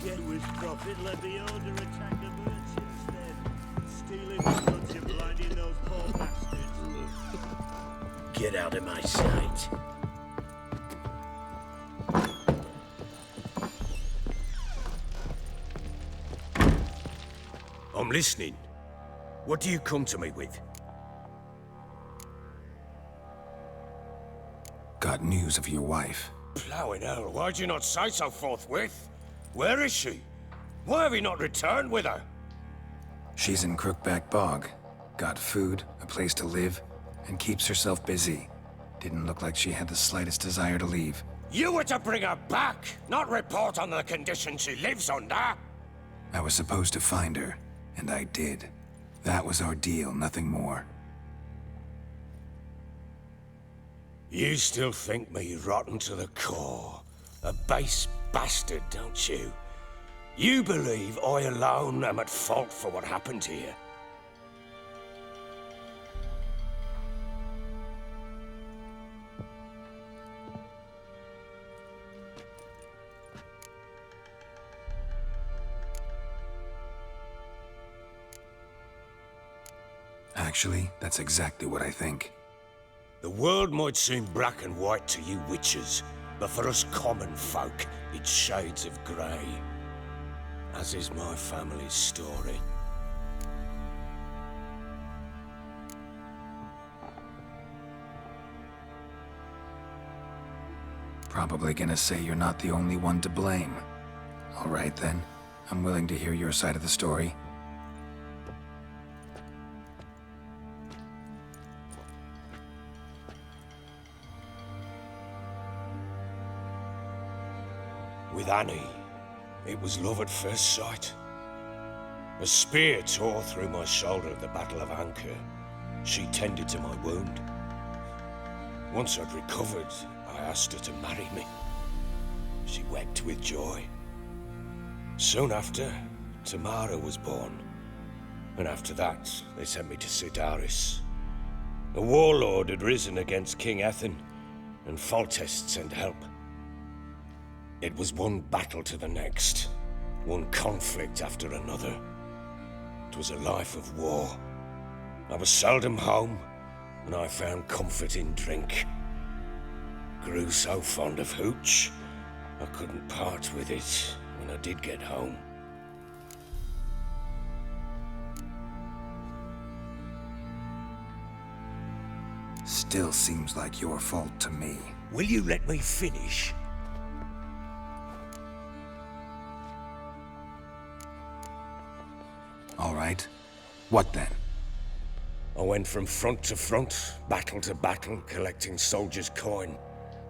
Get with profit, let the order attack the merchants then. Stealing the goods and blinding those poor bastards. Get out of my sight. I'm listening. What do you come to me with? Got news of your wife. Plowing hell, why'd you not say so forthwith? Where is she? Why have you not returned with her? She's in Crookback Bog. Got food, a place to live, and keeps herself busy. Didn't look like she had the slightest desire to leave. You were to bring her back, not report on the conditions she lives under. I was supposed to find her, and I did. That was our deal, nothing more. You still think me rotten to the core. A base bastard, don't you? You believe I alone am at fault for what happened here. Actually, that's exactly what I think. The world might seem black and white to you witches, but for us common folk, it's shades of grey. As is my family's story. Probably gonna say you're not the only one to blame. All right then, I'm willing to hear your side of the story. With Annie, it was love at first sight. A spear tore through my shoulder at the Battle of Anchor. She tended to my wound. Once I'd recovered, I asked her to marry me. She wept with joy. Soon after, Tamara was born. And after that, they sent me to Sidaris. A warlord had risen against King Ethan, and Foltest sent help. It was one battle to the next, one conflict after another. It was a life of war. I was seldom home, and I found comfort in drink. Grew so fond of hooch, I couldn't part with it when I did get home. Still seems like your fault to me. Will you let me finish? All right. What then? I went from front to front, battle to battle, collecting soldiers' coin,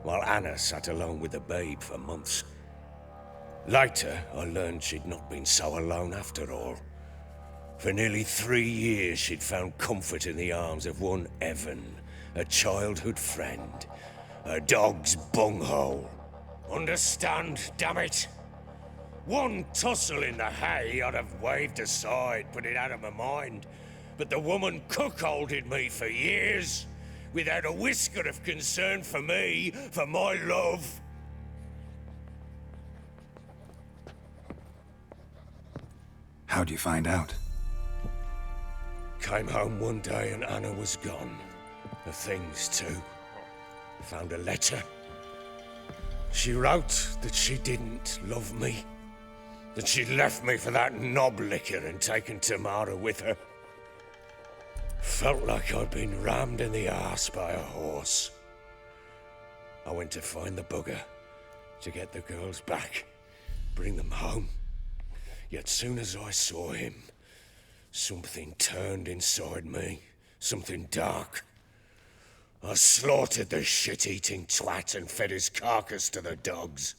while Anna sat alone with the babe for months. Later, I learned she'd not been so alone after all. For nearly 3 years, she'd found comfort in the arms of one Evan, a childhood friend, a dog's bunghole. Understand, damn it? One tussle in the hay I'd have waved aside, put it out of my mind. But the woman cuckolded me for years, without a whisker of concern for me, for my love. How'd you find out? Came home one day and Anna was gone. Her things too. Found a letter. She wrote that she didn't love me. That she'd left me for that knob licker and taken Tamara with her. Felt like I'd been rammed in the arse by a horse. I went to find the bugger, to get the girls back, bring them home. Yet soon as I saw him, something turned inside me, something dark. I slaughtered the shit-eating twat and fed his carcass to the dogs.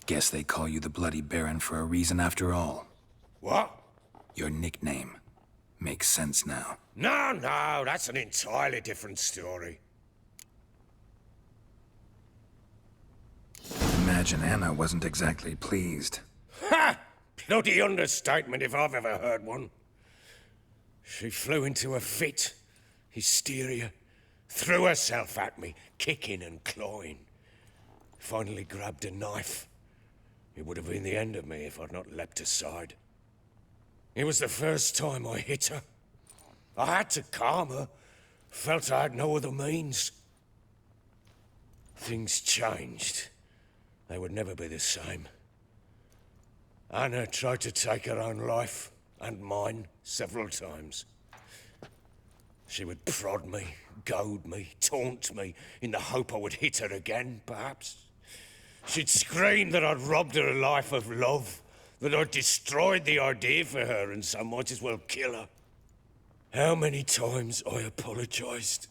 Guess they call you the Bloody Baron for a reason after all. What? Your nickname. Makes sense now. No, that's an entirely different story. Imagine Anna wasn't exactly pleased. Ha! Bloody understatement if I've ever heard one. She flew into a fit, hysteria, Threw herself at me, kicking and clawing. Finally grabbed a knife. It would have been the end of me if I'd not leapt aside. It was the first time I hit her. I had to calm her. Felt I had no other means. Things changed. They would never be the same. Anna tried to take her own life, and mine, several times. She would prod me, goad me, taunt me, in the hope I would hit her again, perhaps. She'd scream that I'd robbed her a life of love, that I'd destroyed the idea for her and so might as well kill her. How many times I apologized.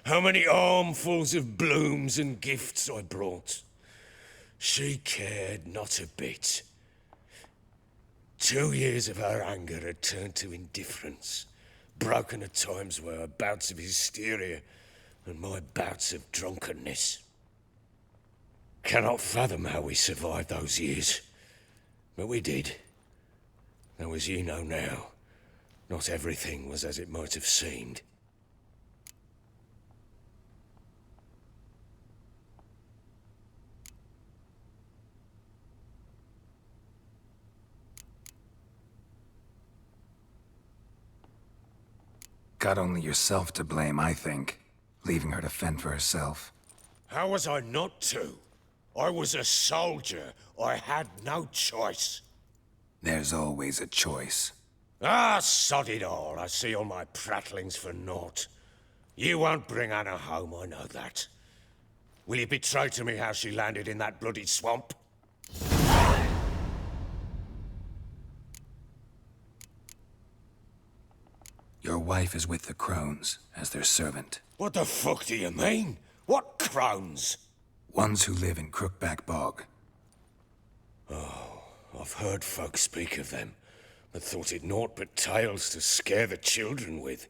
How many armfuls of blooms and gifts I brought. She cared not a bit. 2 years of her anger had turned to indifference, broken at times by her bouts of hysteria and my bouts of drunkenness. Cannot fathom how we survived those years, but we did. Though as you know now, not everything was as it might have seemed. Got only yourself to blame, I think. Leaving her to fend for herself. How was I not to? I was a soldier. I had no choice. There's always a choice. Ah, sod it all. I see all my prattlings for naught. You won't bring Anna home, I know that. Will you betray to me how she landed in that bloody swamp? Your wife is with the Crones, as their servant. What the fuck do you mean? What crones? Ones who live in Crookback Bog. Oh, I've heard folk speak of them, but thought it naught but tales to scare the children with.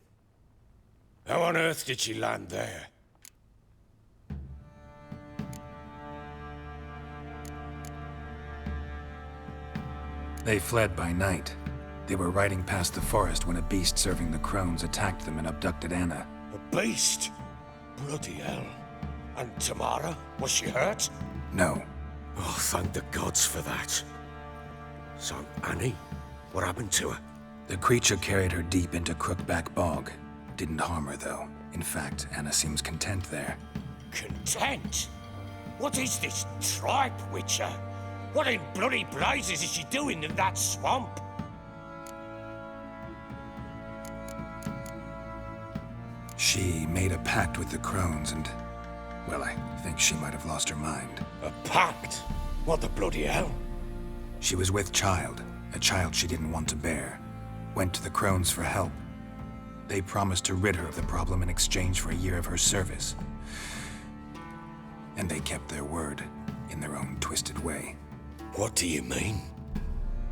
How on earth did she land there? They fled by night. They were riding past the forest when a beast serving the Crones attacked them and abducted Anna. A beast? Bloody hell. And Tamara? Was she hurt? No. Oh, thank the gods for that. So, Annie? What happened to her? The creature carried her deep into Crookback Bog. Didn't harm her, though. In fact, Anna seems content there. Content? What is this tripe, Witcher? What in bloody blazes is she doing in that swamp? She made a pact with the Crones and... well, I think she might have lost her mind. A pact? What the bloody hell? She was with child, a child she didn't want to bear. Went to the Crones for help. They promised to rid her of the problem in exchange for a year of her service. And they kept their word, in their own twisted way. What do you mean?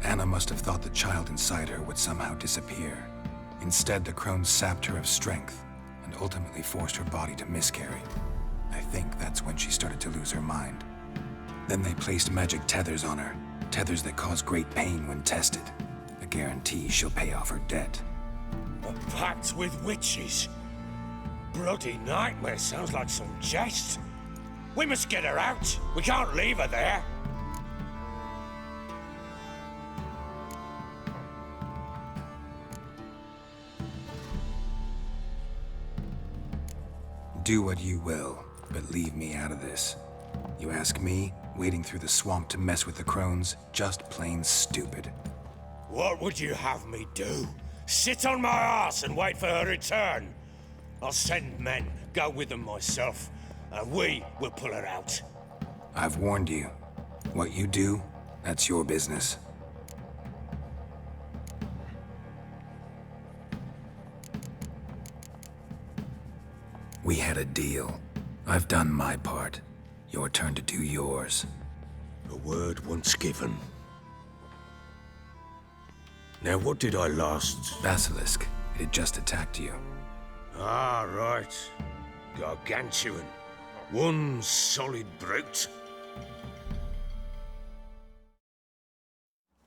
Anna must have thought the child inside her would somehow disappear. Instead, the Crones sapped her of strength, and ultimately forced her body to miscarry. I think that's when she started to lose her mind. Then they placed magic tethers on her, tethers that cause great pain when tested. A guarantee she'll pay off her debt. A pact with witches? Bloody nightmare, sounds like some jest. We must get her out. We can't leave her there. Do what you will, but leave me out of this. You ask me, wading through the swamp to mess with the Crones, just plain stupid. What would you have me do? Sit on my ass and wait for her return? I'll send men, go with them myself, and we will pull her out. I've warned you. What you do, that's your business. We had a deal. I've done my part. Your turn to do yours. A word once given. Now, what did I last... Basilisk. It had just attacked you. Ah, right. Gargantuan. One solid brute.